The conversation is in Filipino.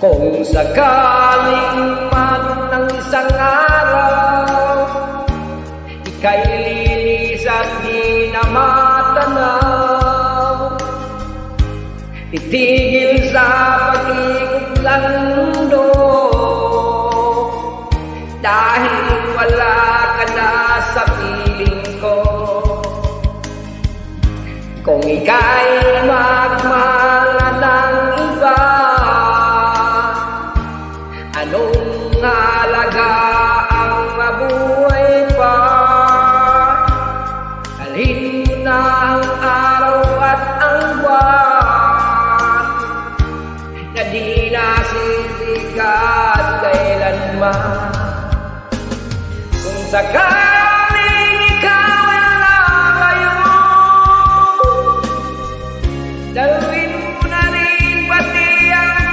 Kung sakaling man ng isang araw ika'y lilis at di na matanaw, titigil sa pag-ikot ng mundo dahil wala ka na sa piling ko. Kung ika'y magmahal ng iba, anong halaga ang mabuhay pa? Dalhin mo na ang araw at ang buwan na di nasisikat kailanman. Kung sakali